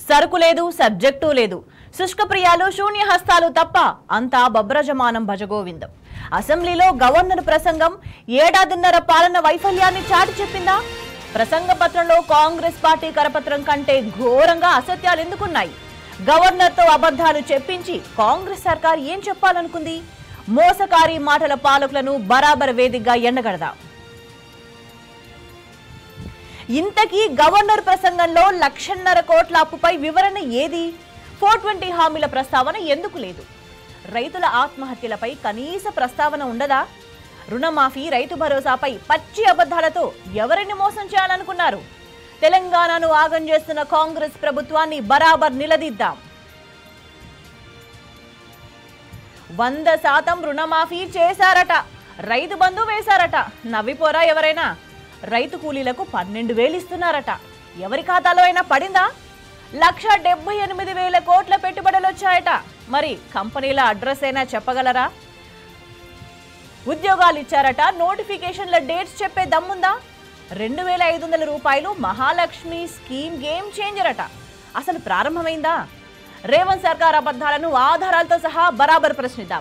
సరుకు లేదు, సబ్జెక్టు లేదు. శుష్కప్రియాలు, శూన్య హస్తాలు తప్ప అంతా బబ్రజమానం భజగోవిందం. అసెంబ్లీలో గవర్నర్ ప్రసంగం ఏడాదిన్నర పాలన వైఫల్యాన్ని చాటి చెప్పిందా? ప్రసంగ పత్రంలో కాంగ్రెస్ పార్టీ కరపత్రం కంటే ఘోరంగా అసత్యాలు ఎందుకున్నాయి? గవర్నర్తో అబద్ధాలు చెప్పించి కాంగ్రెస్ సర్కార్ ఏం చెప్పాలనుకుంది? మోసకారి మాటల పాలకులను బరాబర్ వేదికగా ఎండగడదాం. ఇంతకీ గవర్నర్ ప్రసంగంలో 1,50,000 కోట్ల అప్పుపై వివరణ ఏది? 420 హామీల ప్రస్తావన ఎందుకు లేదు? రైతుల ఆత్మహత్యలపై కనీస ప్రస్తావన ఉండదా? రుణమాఫీ, రైతు భరోసాపై పచ్చి అబద్ధాలతో ఎవరిని మోసం చేయాలనుకున్నారు? తెలంగాణను ఆగం చేస్తున్న కాంగ్రెస్ ప్రభుత్వాన్ని బరాబర్ నిలదీద్దాం. 100% రుణమాఫీ చేశారట, రైతు బంధు వేశారట. నవ్విపోరా ఎవరైనా? రైతు కూలీలకు 12,000 ఇస్తున్నారట. ఎవరి ఖాతాలో అయినా పడిందా? 1,78,000 కోట్ల పెట్టుబడులు వచ్చాయట. మరి కంపెనీల అడ్రస్ అయినా చెప్పగలరా? ఉద్యోగాలు ఇచ్చారట. నోటిఫికేషన్ల డేట్స్ చెప్పే దమ్ముందా? 2,500 రూపాయలు మహాలక్ష్మి స్కీమ్ గేమ్ చేంజర్ అట. అసలు ప్రారంభమైందా? రేవంత్ సర్కార్ అబద్ధాలను ఆధారాలతో సహా బరాబర్ ప్రశ్నిద్దాం.